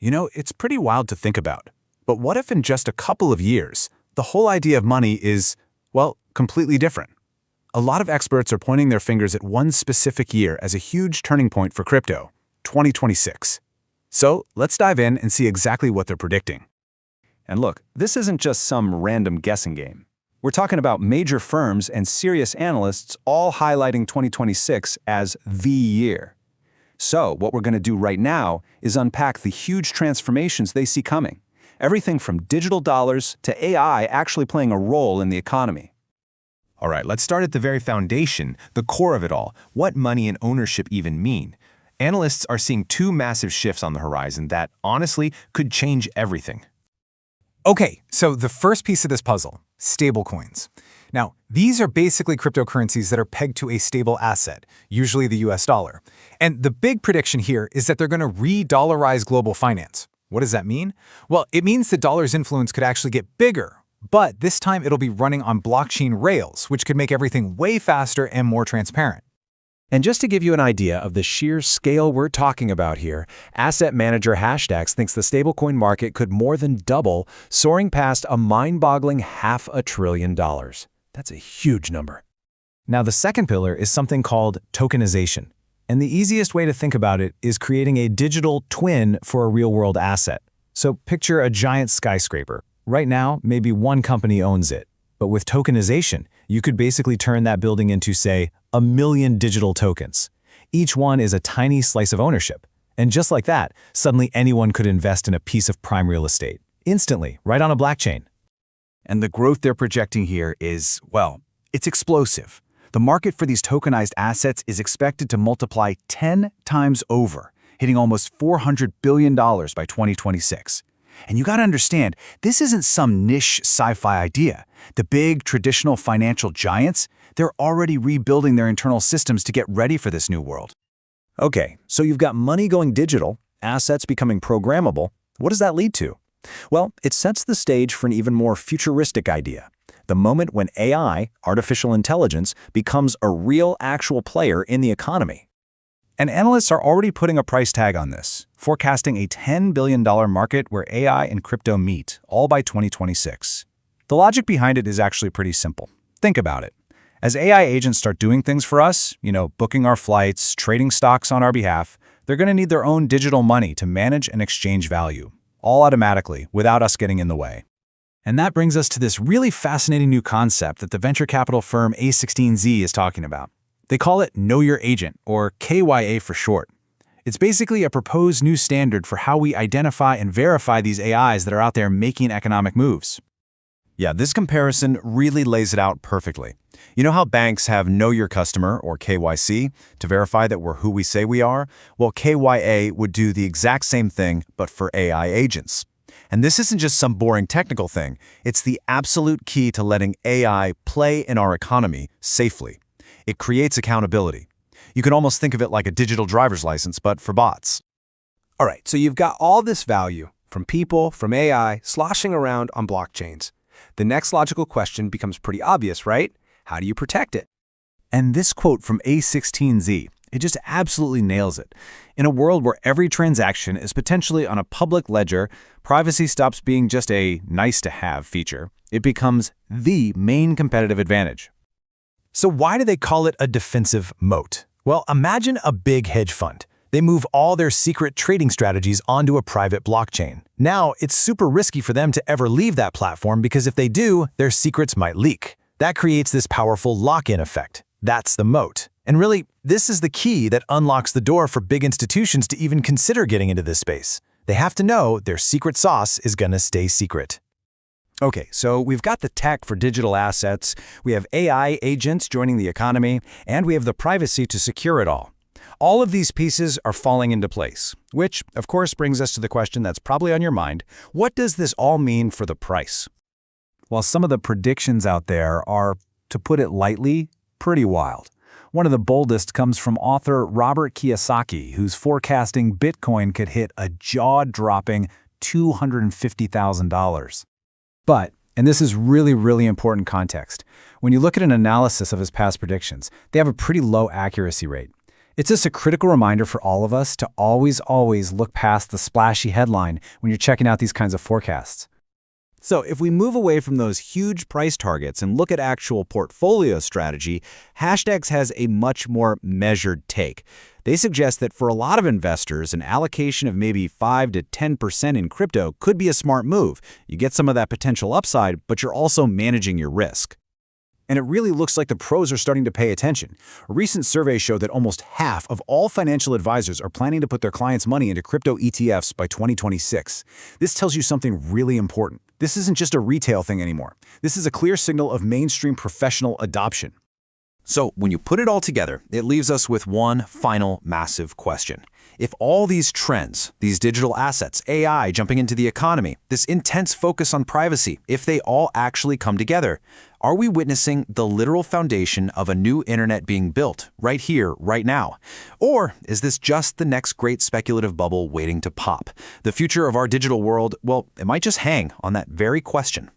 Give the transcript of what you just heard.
It's pretty wild to think about. But what if in just a couple of years, the whole idea of money is, well, completely different? A lot of experts are pointing their fingers at one specific year as a huge turning point for crypto, 2026. So let's dive in and see exactly what they're predicting. And look, this isn't just some random guessing game. We're talking about major firms and serious analysts all highlighting 2026 as the year. So what we're going to do right now is unpack the huge transformations they see coming. Everything from digital dollars to AI actually playing a role in the economy. All right, let's start at the very foundation, the core of it all. What money and ownership even mean? Analysts are seeing two massive shifts on the horizon that, honestly, could change everything. Okay, so the first piece of this puzzle, stablecoins. Now, these are basically cryptocurrencies that are pegged to a stable asset, usually the US dollar. And the big prediction here is that they're going to re-dollarize global finance. What does that mean? Well, it means the dollar's influence could actually get bigger, but this time it'll be running on blockchain rails, which could make everything way faster and more transparent. And just to give you an idea of the sheer scale we're talking about here, asset manager Hashtags thinks the stablecoin market could more than double, soaring past a mind-boggling $500 billion. That's a huge number. Now, the second pillar is something called tokenization. And the easiest way to think about it is creating a digital twin for a real-world asset. So picture a giant skyscraper. Right now, maybe one company owns it. But with tokenization, you could basically turn that building into, say, 1 million digital tokens. Each one is a tiny slice of ownership. And just like that, suddenly anyone could invest in a piece of prime real estate. Instantly, right on a blockchain. And the growth they're projecting here is, well, it's explosive. The market for these tokenized assets is expected to multiply 10 times over, hitting almost $400 billion by 2026. And you gotta understand, this isn't some niche sci-fi idea. The big, traditional financial giants, they're already rebuilding their internal systems to get ready for this new world. Okay, so you've got money going digital, assets becoming programmable. What does that lead to? Well, it sets the stage for an even more futuristic idea. The moment when AI, artificial intelligence, becomes a real, actual player in the economy. And analysts are already putting a price tag on this, forecasting a $10 billion market where AI and crypto meet, all by 2026. The logic behind it is actually pretty simple. Think about it. As AI agents start doing things for us, booking our flights, trading stocks on our behalf, they're going to need their own digital money to manage and exchange value, all automatically, without us getting in the way. And that brings us to this really fascinating new concept that the venture capital firm A16Z is talking about. They call it Know Your Agent, or KYA for short. It's basically a proposed new standard for how we identify and verify these AIs that are out there making economic moves. Yeah, this comparison really lays it out perfectly. You know how banks have Know Your Customer, or KYC, to verify that we're who we say we are? Well, KYA would do the exact same thing, but for AI agents. And this isn't just some boring technical thing. It's the absolute key to letting AI play in our economy safely. It creates accountability. You can almost think of it like a digital driver's license, but for bots. All right, so you've got all this value from people, from AI, sloshing around on blockchains. The next logical question becomes pretty obvious, right? How do you protect it? And this quote from A16Z, it just absolutely nails it. In a world where every transaction is potentially on a public ledger, privacy stops being just a nice-to-have feature. It becomes the main competitive advantage. So why do they call it a defensive moat? Well, imagine a big hedge fund. They move all their secret trading strategies onto a private blockchain. Now, it's super risky for them to ever leave that platform because if they do, their secrets might leak. That creates this powerful lock-in effect. That's the moat. And really, this is the key that unlocks the door for big institutions to even consider getting into this space. They have to know their secret sauce is gonna stay secret. Okay, so we've got the tech for digital assets, we have AI agents joining the economy, and we have the privacy to secure it all. All of these pieces are falling into place, which, of course, brings us to the question that's probably on your mind. What does this all mean for the price? Well, some of the predictions out there are, to put it lightly, pretty wild. One of the boldest comes from author Robert Kiyosaki, who's forecasting Bitcoin could hit a jaw-dropping $250,000. But, and this is really important context, when you look at an analysis of his past predictions, they have a pretty low accuracy rate. It's just a critical reminder for all of us to always look past the splashy headline when you're checking out these kinds of forecasts. So if we move away from those huge price targets and look at actual portfolio strategy, Hashtags has a much more measured take. They suggest that for a lot of investors, an allocation of maybe 5 to 10% in crypto could be a smart move. You get some of that potential upside, but you're also managing your risk. And it really looks like the pros are starting to pay attention. A recent survey showed that almost half of all financial advisors are planning to put their clients' money into crypto ETFs by 2026. This tells you something really important. This isn't just a retail thing anymore. This is a clear signal of mainstream professional adoption. So when you put it all together, it leaves us with one final massive question. If all these trends, these digital assets, AI jumping into the economy, this intense focus on privacy, if they all actually come together, are we witnessing the literal foundation of a new internet being built right here, right now? Or is this just the next great speculative bubble waiting to pop? The future of our digital world, well, it might just hang on that very question.